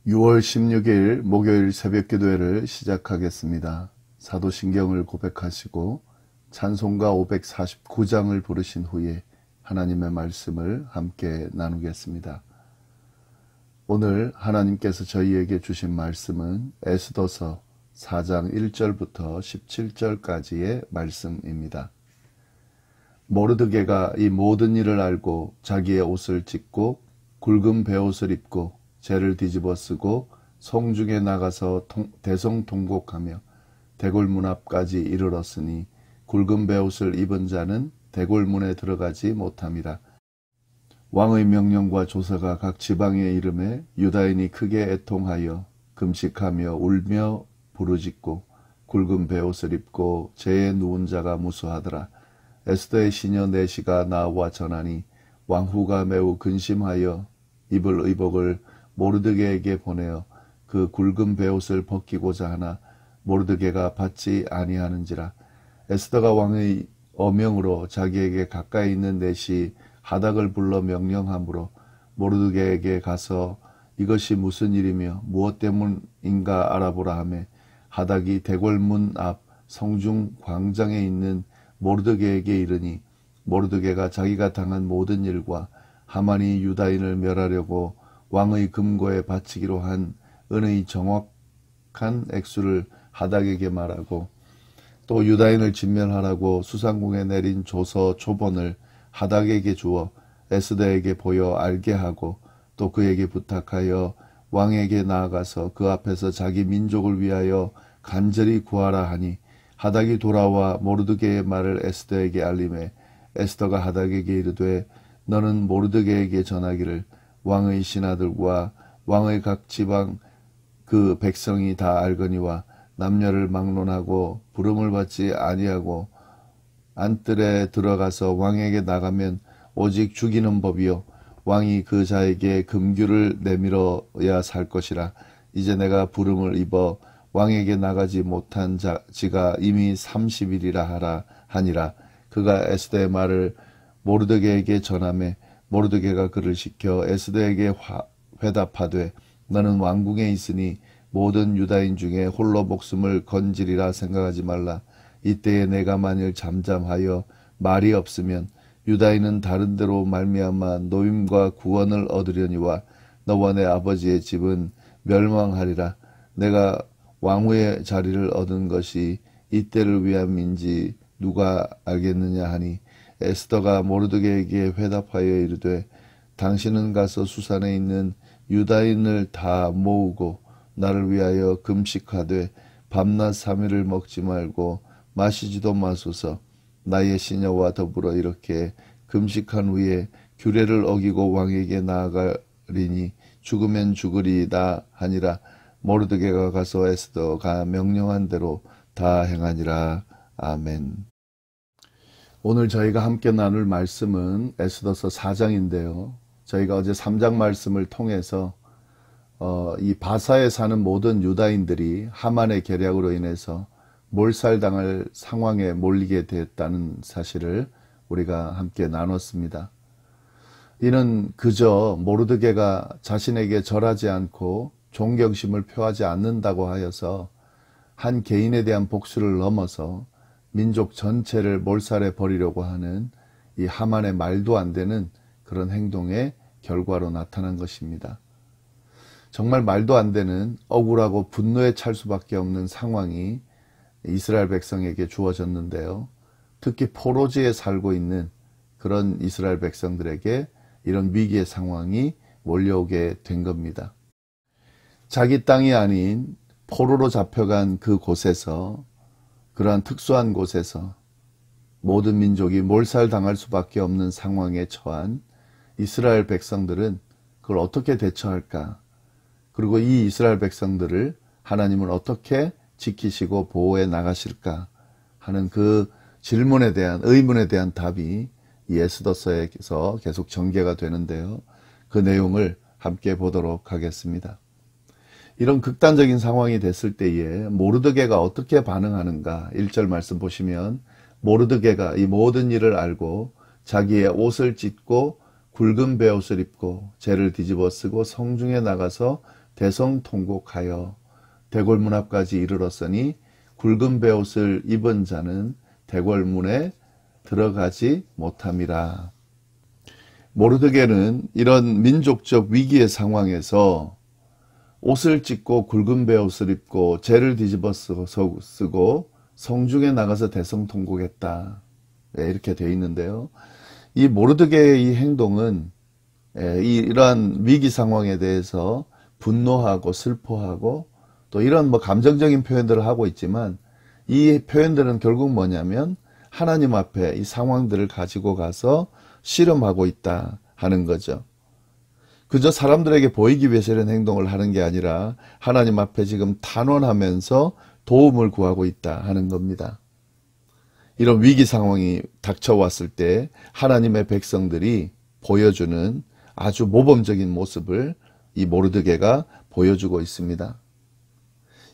6월 16일 목요일 새벽기도회를 시작하겠습니다. 사도신경을 고백하시고 찬송가 549장을 부르신 후에 하나님의 말씀을 함께 나누겠습니다. 오늘 하나님께서 저희에게 주신 말씀은 에스더서 4장 1절부터 17절까지의 말씀입니다. 모르드게가 이 모든 일을 알고 자기의 옷을 찢고 굵은 베옷을 입고 재를 뒤집어 쓰고 성중에 나가서 대성통곡하며 대궐문 앞까지 이르렀으니 굵은 베옷을 입은 자는 대궐문에 들어가지 못함이라. 왕의 명령과 조서가 각 지방에 이름에 유다인이 크게 애통하여 금식하며 울며 부르짖고 굵은 베옷을 입고 재에 누운 자가 무수하더라. 에스더의 시녀 내시가 나와 전하니 왕후가 매우 근심하여 입을 의복을 모르드게에게 보내어 그 굵은 베옷을 벗기고자 하나 모르드게가 받지 아니하는지라. 에스더가 왕의 어명으로 자기에게 가까이 있는 내시 하닥을 불러 명령함으로 모르드게에게 가서 이것이 무슨 일이며 무엇 때문인가 알아보라 하매 하닥이 대궐문 앞 성중 광장에 있는 모르드게에게 이르니 모르드게가 자기가 당한 모든 일과 하만이 유다인을 멸하려고 왕의 금고에 바치기로 한 은의 정확한 액수를 하닥에게 말하고 또 유다인을 진멸하라고 수상궁에 내린 조서 초본을 하닥에게 주어 에스더에게 보여 알게 하고 또 그에게 부탁하여 왕에게 나아가서 그 앞에서 자기 민족을 위하여 간절히 구하라 하니 하닥이 돌아와 모르드게의 말을 에스더에게 알림해 에스더가 하닥에게 이르되 너는 모르드게에게 전하기를 왕의 신하들과 왕의 각 지방 그 백성이 다 알거니와 남녀를 막론하고 부름을 받지 아니하고 안뜰에 들어가서 왕에게 나가면 오직 죽이는 법이요 왕이 그 자에게 금규를 내밀어야 살 것이라. 이제 내가 부름을 입어 왕에게 나가지 못한 지가 이미 30일이라 하라 하니라. 그가 에스더의 말을 모르드게에게 전하매 모르드게가 그를 시켜 에스더에게 회답하되 너는 왕궁에 있으니 모든 유다인 중에 홀로 목숨을 건지리라 생각하지 말라. 이때에 내가 만일 잠잠하여 말이 없으면 유다인은 다른 데로 말미암아 노임과 구원을 얻으려니와 너와 내 아버지의 집은 멸망하리라. 내가 왕후의 자리를 얻은 것이 이때를 위함인지 누가 알겠느냐 하니 에스더가 모르드게에게 회답하여 이르되 당신은 가서 수산에 있는 유다인을 다 모으고 나를 위하여 금식하되 밤낮 3일을 먹지 말고 마시지도 마소서. 나의 시녀와 더불어 이렇게 금식한 후에 규례를 어기고 왕에게 나아가리니 죽으면 죽으리이다 하니라. 모르드게가 가서 에스더가 명령한 대로 다 행하니라. 아멘. 오늘 저희가 함께 나눌 말씀은 에스더서 4장인데요. 저희가 어제 3장 말씀을 통해서 이 바사에 사는 모든 유다인들이 하만의 계략으로 인해서 몰살당할 상황에 몰리게 됐다는 사실을 우리가 함께 나눴습니다. 이는 그저 모르드게가 자신에게 절하지 않고 존경심을 표하지 않는다고 하여서 한 개인에 대한 복수를 넘어서 민족 전체를 몰살해 버리려고 하는 이 하만의 말도 안 되는 그런 행동의 결과로 나타난 것입니다. 정말 말도 안 되는 억울하고 분노에 찰 수밖에 없는 상황이 이스라엘 백성에게 주어졌는데요. 특히 포로지에 살고 있는 그런 이스라엘 백성들에게 이런 위기의 상황이 몰려오게 된 겁니다. 자기 땅이 아닌 포로로 잡혀간 그 곳에서, 그러한 특수한 곳에서 모든 민족이 몰살당할 수밖에 없는 상황에 처한 이스라엘 백성들은 그걸 어떻게 대처할까? 그리고 이 이스라엘 백성들을 하나님은 어떻게 지키시고 보호해 나가실까 하는 그 질문에 대한, 의문에 대한 답이 이 에스더서에서 계속 전개가 되는데요. 그 내용을 함께 보도록 하겠습니다. 이런 극단적인 상황이 됐을 때에 모르드게가 어떻게 반응하는가? 1절 말씀 보시면 모르드게가 이 모든 일을 알고 자기의 옷을 찢고 굵은 베옷을 입고 재를 뒤집어 쓰고 성중에 나가서 대성통곡하여 대궐문 앞까지 이르렀으니 굵은 베옷을 입은 자는 대궐문에 들어가지 못함이라. 모르드게는 이런 민족적 위기의 상황에서 옷을 찢고 굵은 베옷을 입고 재를 뒤집어 쓰고 성중에 나가서 대성통곡했다. 이렇게 되어 있는데요. 이 모르드게의 이 행동은 이러한 위기 상황에 대해서 분노하고 슬퍼하고 또 이런 감정적인 표현들을 하고 있지만 이 표현들은 결국 뭐냐면 하나님 앞에 이 상황들을 가지고 가서 실험하고 있다 하는 거죠. 그저 사람들에게 보이기 위해서 이런 행동을 하는 게 아니라 하나님 앞에 지금 탄원하면서 도움을 구하고 있다 하는 겁니다. 이런 위기 상황이 닥쳐왔을 때 하나님의 백성들이 보여주는 아주 모범적인 모습을 이 모르드게가 보여주고 있습니다.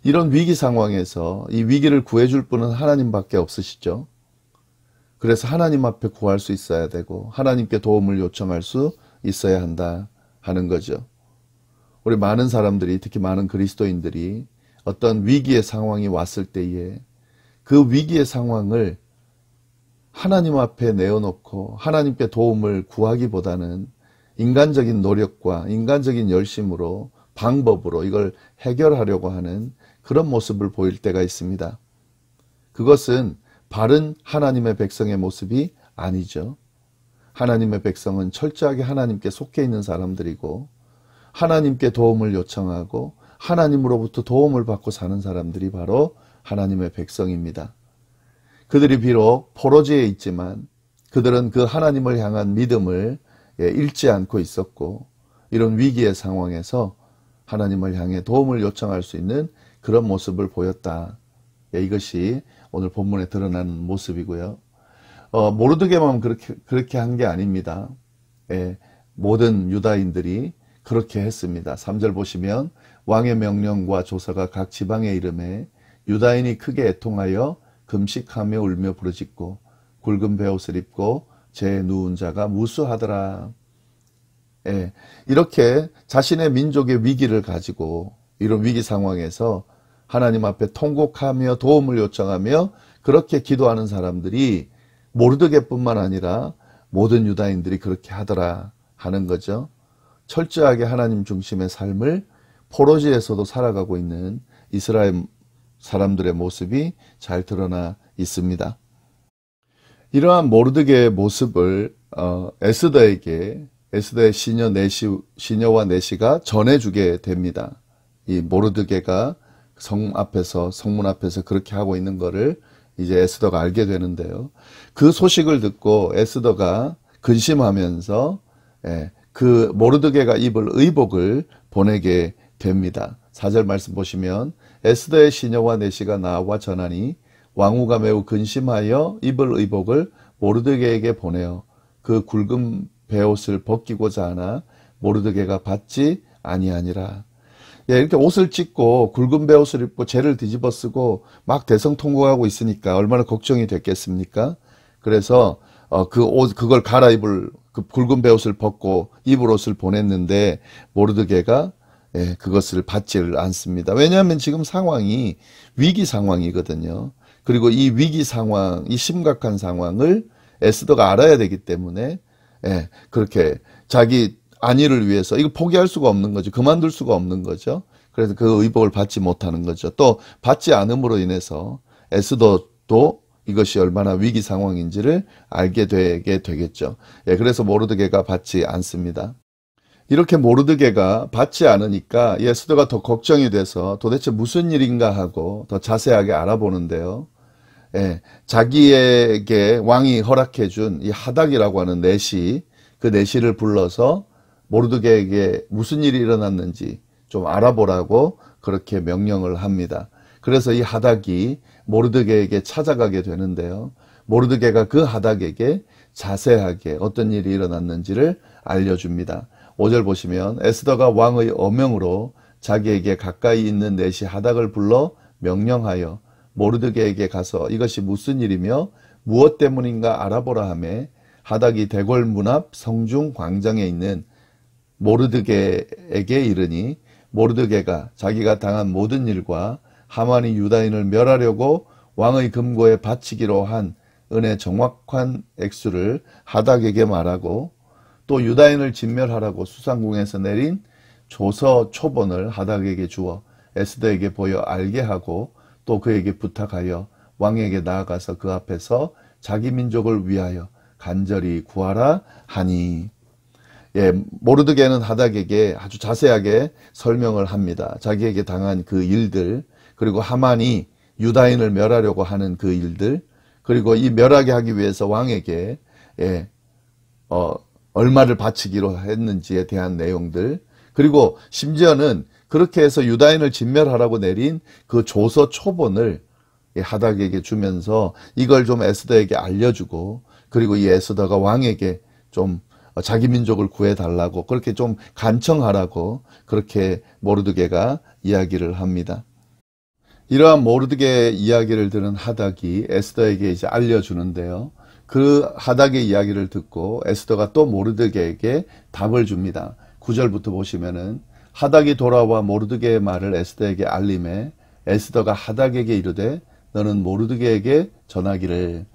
이런 위기 상황에서 이 위기를 구해줄 분은 하나님밖에 없으시죠. 그래서 하나님 앞에 구할 수 있어야 되고 하나님께 도움을 요청할 수 있어야 한다 하는 거죠. 우리 많은 사람들이, 특히 많은 그리스도인들이 어떤 위기의 상황이 왔을 때에 그 위기의 상황을 하나님 앞에 내어놓고 하나님께 도움을 구하기보다는 인간적인 노력과 인간적인 열심으로 방법으로 이걸 해결하려고 하는 그런 모습을 보일 때가 있습니다. 그것은 바른 하나님의 백성의 모습이 아니죠. 하나님의 백성은 철저하게 하나님께 속해 있는 사람들이고 하나님께 도움을 요청하고 하나님으로부터 도움을 받고 사는 사람들이 바로 하나님의 백성입니다. 그들이 비록 포로지에 있지만 그들은 그 하나님을 향한 믿음을 잃지 않고 있었고 이런 위기의 상황에서 하나님을 향해 도움을 요청할 수 있는 그런 모습을 보였다. 이것이 오늘 본문에 드러나는 모습이고요. 모르드게만 그렇게 한 게 아닙니다. 모든 유다인들이 그렇게 했습니다. 3절 보시면 왕의 명령과 조서가 각 지방에 이르매 유다인이 크게 애통하여 금식하며 울며 부르짖고 굵은 베옷을 입고 제 누운 자가 무수하더라. 이렇게 자신의 민족의 위기를 가지고 이런 위기 상황에서 하나님 앞에 통곡하며 도움을 요청하며 그렇게 기도하는 사람들이 모르드게뿐만 아니라 모든 유다인들이 그렇게 하더라 하는 거죠. 철저하게 하나님 중심의 삶을 포로지에서도 살아가고 있는 이스라엘 사람들의 모습이 잘 드러나 있습니다. 이러한 모르드게의 모습을 에스더의 시녀와 내시가 전해주게 됩니다. 이 모르드게가 성문 앞에서 그렇게 하고 있는 것을 이제 에스더가 알게 되는데요. 그 소식을 듣고 에스더가 근심하면서 그 모르드게가 입을 의복을 보내게 됩니다. 4절 말씀 보시면 에스더의 시녀와 내시가 나와 전하니 왕후가 매우 근심하여 입을 의복을 모르드게에게 보내어 그 굵은 베옷을 벗기고자 하나 모르드게가 받지 아니하니라. 이렇게 옷을 찢고 굵은 베옷을 입고 재를 뒤집어 쓰고 막 대성통곡하고 있으니까 얼마나 걱정이 됐겠습니까? 그래서 그걸 갈아입을 그 굵은 베옷을 벗고 입을 옷을 보냈는데 모르드게가 그것을 받지를 않습니다. 왜냐하면 지금 상황이 위기 상황이거든요. 그리고 이 위기 상황, 이 심각한 상황을 에스더가 알아야 되기 때문에 그렇게 자기 안위를 위해서 이거 포기할 수가 없는 거죠. 그만둘 수가 없는 거죠. 그래서 그 의복을 받지 못하는 거죠. 또 받지 않음으로 인해서 에스더도 이것이 얼마나 위기 상황인지를 알게 되게 되겠죠. 그래서 모르드게가 받지 않습니다. 이렇게 모르드게가 받지 않으니까 에스더가 더 걱정이 돼서 도대체 무슨 일인가 하고 더 자세하게 알아보는데요. 자기에게 왕이 허락해준 이 하닥이라고 하는 내시, 그 내시를 불러서 모르드게에게 무슨 일이 일어났는지 좀 알아보라고 그렇게 명령을 합니다. 그래서 이 하닥이 모르드게에게 찾아가게 되는데요. 모르드게가 그 하닥에게 자세하게 어떤 일이 일어났는지를 알려줍니다. 5절 보시면 에스더가 왕의 어명으로 자기에게 가까이 있는 내시 하닥을 불러 명령하여 모르드게에게 가서 이것이 무슨 일이며 무엇 때문인가 알아보라 하매 하닥이 대궐문 앞 성중 광장에 있는 모르드게에게 이르니 모르드게가 자기가 당한 모든 일과 하만이 유다인을 멸하려고 왕의 금고에 바치기로 한 은의 정확한 액수를 하닥에게 말하고 또 유다인을 진멸하라고 수상궁에서 내린 조서 초본을 하닥에게 주어 에스더에게 보여 알게 하고 또 그에게 부탁하여 왕에게 나아가서 그 앞에서 자기 민족을 위하여 간절히 구하라 하니. 모르드게는 하닥에게 아주 자세하게 설명을 합니다. 자기에게 당한 그 일들, 그리고 하만이 유다인을 멸하려고 하는 그 일들, 그리고 이 멸하게 하기 위해서 왕에게 얼마를 바치기로 했는지에 대한 내용들, 그리고 심지어는 그렇게 해서 유다인을 진멸하라고 내린 그 조서 초본을 하닥에게 주면서 이걸 좀 에스더에게 알려주고, 그리고 이 에스더가 왕에게 좀 자기 민족을 구해달라고 그렇게 좀 간청하라고 그렇게 모르드게가 이야기를 합니다. 이러한 모르드게의 이야기를 들은 하닥이 에스더에게 이제 알려주는데요. 그 하닥의 이야기를 듣고 에스더가 또 모르드게에게 답을 줍니다. 9절부터 보시면은 하닥이 돌아와 모르드게의 말을 에스더에게 알림해 에스더가 하닥에게 이르되 너는 모르드게에게 전하기를.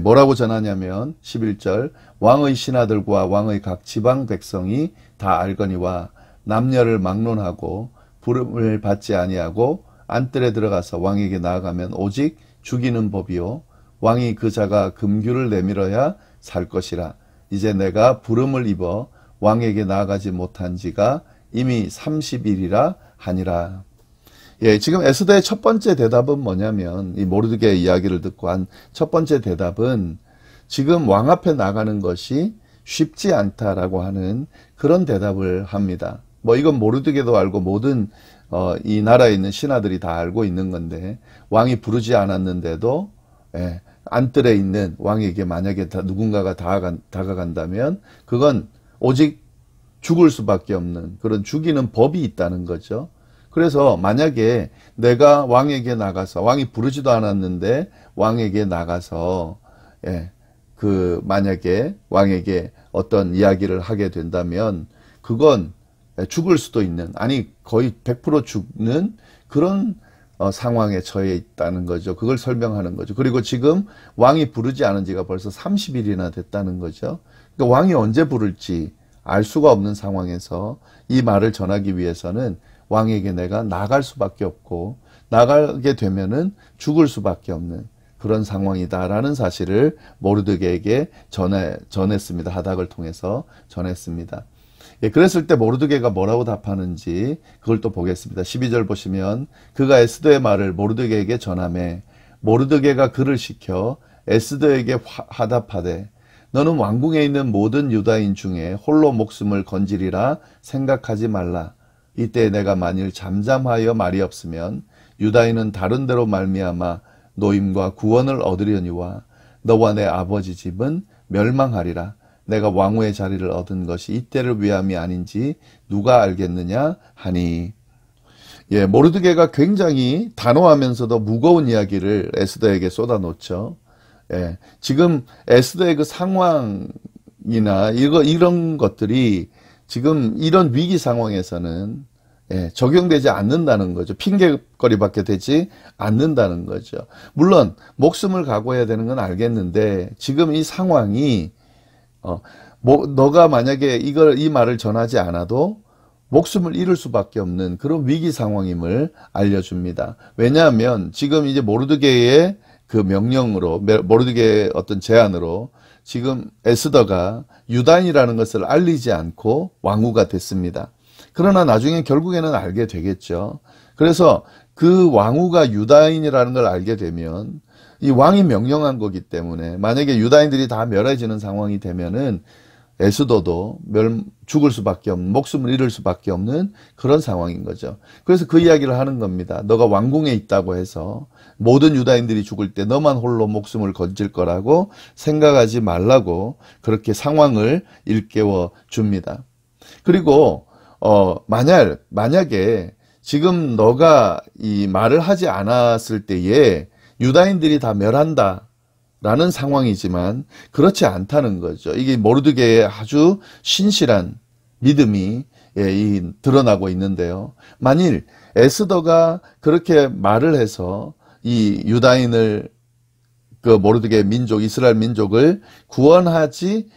뭐라고 전하냐면 11절 왕의 신하들과 왕의 각 지방 백성이 다 알거니와 남녀를 막론하고 부름을 받지 아니하고 안뜰에 들어가서 왕에게 나아가면 오직 죽이는 법이요 왕이 그 자가 금규를 내밀어야 살 것이라. 이제 내가 부름을 입어 왕에게 나아가지 못한 지가 이미 30일이라 하니라. 지금 에스더의 첫 번째 대답은 뭐냐면 이 모르드게의 이야기를 듣고 한 첫 번째 대답은 지금 왕 앞에 나가는 것이 쉽지 않다라고 하는 그런 대답을 합니다. 이건 모르드게도 알고 모든 이 나라에 있는 신하들이 다 알고 있는 건데 왕이 부르지 않았는데도 안뜰에 있는 왕에게 만약에 누군가가 다가간다면 그건 오직 죽을 수밖에 없는 그런 죽이는 법이 있다는 거죠. 그래서 만약에 내가 왕에게 나가서 왕이 부르지도 않았는데 왕에게 나가서 만약에 왕에게 어떤 이야기를 하게 된다면 그건 죽을 수도 있는, 아니 거의 100% 죽는 그런 상황에 처해 있다는 거죠. 그걸 설명하는 거죠. 그리고 지금 왕이 부르지 않은 지가 벌써 30일이나 됐다는 거죠. 그러니까 왕이 언제 부를지 알 수가 없는 상황에서 이 말을 전하기 위해서는 왕에게 내가 나갈 수밖에 없고 나가게 되면은 죽을 수밖에 없는 그런 상황이다라는 사실을 모르드게에게 전했습니다. 하닥을 통해서 전했습니다. 그랬을 때 모르드게가 뭐라고 답하는지 그걸 또 보겠습니다. 12절 보시면 그가 에스더의 말을 모르드게에게 전하매 모르드게가 그를 시켜 에스더에게 화답하되 너는 왕궁에 있는 모든 유다인 중에 홀로 목숨을 건지리라 생각하지 말라. 이때 내가 만일 잠잠하여 말이 없으면 유다인은 다른 데로 말미암아 노임과 구원을 얻으려니와 너와 내 아버지 집은 멸망하리라. 내가 왕후의 자리를 얻은 것이 이때를 위함이 아닌지 누가 알겠느냐 하니. 모르드게가 굉장히 단호하면서도 무거운 이야기를 에스더에게 쏟아놓죠. 지금 에스더의 그 상황이나 이런 것들이 지금 이런 위기 상황에서는 적용되지 않는다는 거죠. 핑계거리밖에 되지 않는다는 거죠. 물론 목숨을 각오해야 되는 건 알겠는데 지금 이 상황이 너가 만약에 이 말을 전하지 않아도 목숨을 잃을 수밖에 없는 그런 위기 상황임을 알려줍니다. 왜냐하면 지금 이제 모르드게의 그 명령으로, 모르드게의 어떤 제안으로 지금 에스더가 유다인이라는 것을 알리지 않고 왕후가 됐습니다. 그러나 나중에 결국에는 알게 되겠죠. 그래서 그 왕후가 유다인이라는 걸 알게 되면 이 왕이 명령한 거기 때문에 만약에 유다인들이 다 멸해지는 상황이 되면은 에스더도 죽을 수밖에 없는, 목숨을 잃을 수밖에 없는 그런 상황인 거죠. 그래서 그 이야기를 하는 겁니다. 너가 왕궁에 있다고 해서 모든 유다인들이 죽을 때 너만 홀로 목숨을 건질 거라고 생각하지 말라고 그렇게 상황을 일깨워 줍니다. 그리고 만약에 지금 너가 이 말을 하지 않았을 때에 유다인들이 다 멸한다 라는 상황이지만 그렇지 않다는 거죠. 이게 모르드게의 아주 신실한 믿음이 드러나고 있는데요. 만일 에스더가 그렇게 말을 해서 이 유다인을 그 모르드게 민족, 이스라엘 민족을 구원하지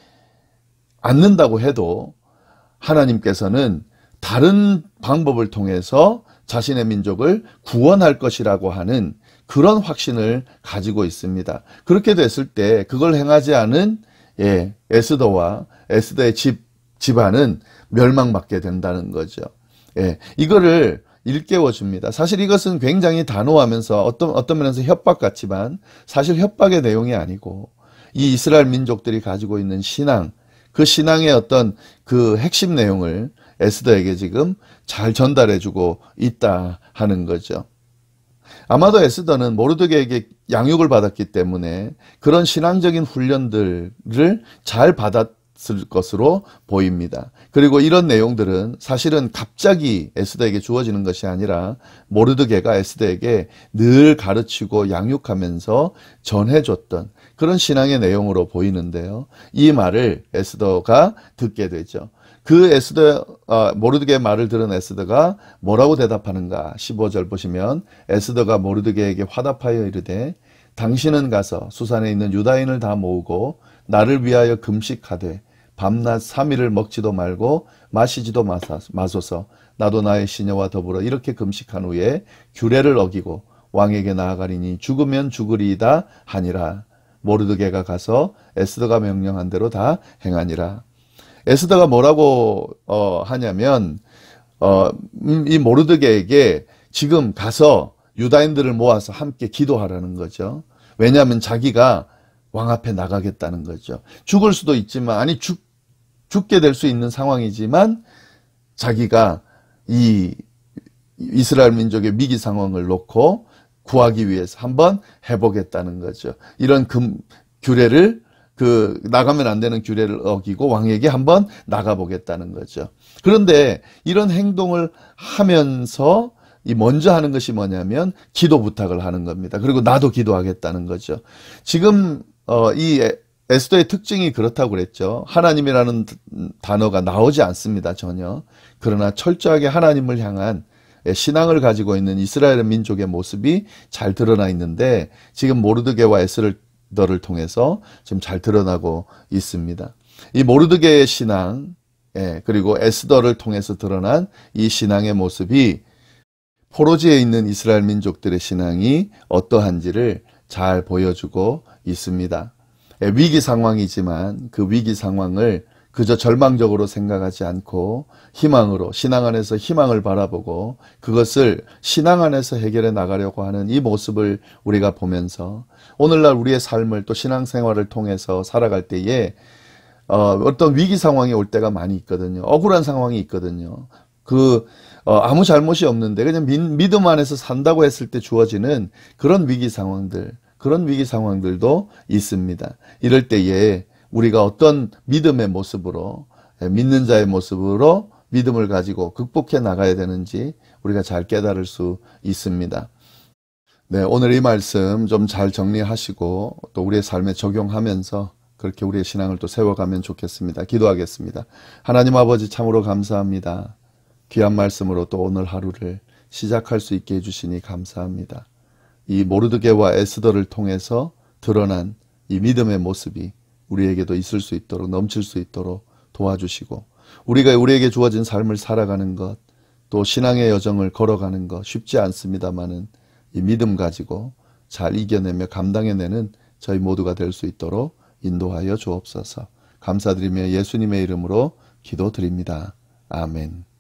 않는다고 해도 하나님께서는 다른 방법을 통해서 자신의 민족을 구원할 것이라고 하는 그런 확신을 가지고 있습니다. 그렇게 됐을 때 그걸 행하지 않은 에스더와 에스더의 집안은 멸망받게 된다는 거죠. 이거를 일깨워 줍니다. 사실 이것은 굉장히 단호하면서 어떤 면에서 협박 같지만 사실 협박의 내용이 아니고 이 이스라엘 민족들이 가지고 있는 신앙, 그 신앙의 어떤 그 핵심 내용을 에스더에게 지금 잘 전달해주고 있다 하는 거죠. 아마도 에스더는 모르드게에게 양육을 받았기 때문에 그런 신앙적인 훈련들을 잘 받았을 것으로 보입니다. 그리고 이런 내용들은 사실은 갑자기 에스더에게 주어지는 것이 아니라 모르드게가 에스더에게 늘 가르치고 양육하면서 전해줬던 그런 신앙의 내용으로 보이는데요. 이 말을 에스더가 듣게 되죠. 그 모르드게의 말을 들은 에스더가 뭐라고 대답하는가? 15절 보시면 에스더가 모르드게에게 화답하여 이르되 당신은 가서 수산에 있는 유다인을 다 모으고 나를 위하여 금식하되 밤낮 3일을 먹지도 말고 마시지도 마소서. 나도 나의 시녀와 더불어 이렇게 금식한 후에 규례를 어기고 왕에게 나아가리니 죽으면 죽으리이다 하니라. 모르드게가 가서 에스더가 명령한 대로 다 행하니라. 에스더가 뭐라고 하냐면 이 모르드게에게 지금 가서 유다인들을 모아서 함께 기도하라는 거죠. 왜냐하면 자기가 왕 앞에 나가겠다는 거죠. 죽을 수도 있지만 죽게 될 수 있는 상황이지만 자기가 이 이스라엘 민족의 위기 상황을 놓고 구하기 위해서 한번 해보겠다는 거죠. 이런 규례를 나가면 안 되는 규례를 어기고 왕에게 한번 나가보겠다는 거죠. 그런데 이런 행동을 하면서 먼저 하는 것이 뭐냐면 기도 부탁을 하는 겁니다. 그리고 나도 기도하겠다는 거죠. 지금 이 에스더의 특징이 그렇다고 그랬죠. 하나님이라는 단어가 나오지 않습니다. 전혀. 그러나 철저하게 하나님을 향한 신앙을 가지고 있는 이스라엘 민족의 모습이 잘 드러나 있는데 지금 모르드게와 에스더를 통해서 지금 잘 드러나고 있습니다. 이 모르드게의 신앙 그리고 에스더를 통해서 드러난 이 신앙의 모습이 포로지에 있는 이스라엘 민족들의 신앙이 어떠한지를 잘 보여주고 있습니다. 위기 상황이지만 그 위기 상황을 그저 절망적으로 생각하지 않고 희망으로, 신앙 안에서 희망을 바라보고 그것을 신앙 안에서 해결해 나가려고 하는 이 모습을 우리가 보면서 오늘날 우리의 삶을 또 신앙생활을 통해서 살아갈 때에 어떤 위기 상황이 올 때가 많이 있거든요. 억울한 상황이 있거든요. 아무 잘못이 없는데 그냥 믿음 안에서 산다고 했을 때 주어지는 그런 위기 상황들도 있습니다. 이럴 때에 우리가 어떤 믿음의 모습으로, 믿는 자의 모습으로 믿음을 가지고 극복해 나가야 되는지 우리가 잘 깨달을 수 있습니다. 네, 오늘 이 말씀 좀 잘 정리하시고 또 우리의 삶에 적용하면서 그렇게 우리의 신앙을 또 세워가면 좋겠습니다. 기도하겠습니다. 하나님 아버지 참으로 감사합니다. 귀한 말씀으로 또 오늘 하루를 시작할 수 있게 해주시니 감사합니다. 이 모르드게와 에스더를 통해서 드러난 이 믿음의 모습이 우리에게도 있을 수 있도록 넘칠 수 있도록 도와주시고 우리에게 주어진 삶을 살아가는 것 또 신앙의 여정을 걸어가는 것 쉽지 않습니다마는 이 믿음 가지고 잘 이겨내며 감당해내는 저희 모두가 될 수 있도록 인도하여 주옵소서. 감사드리며 예수님의 이름으로 기도드립니다. 아멘.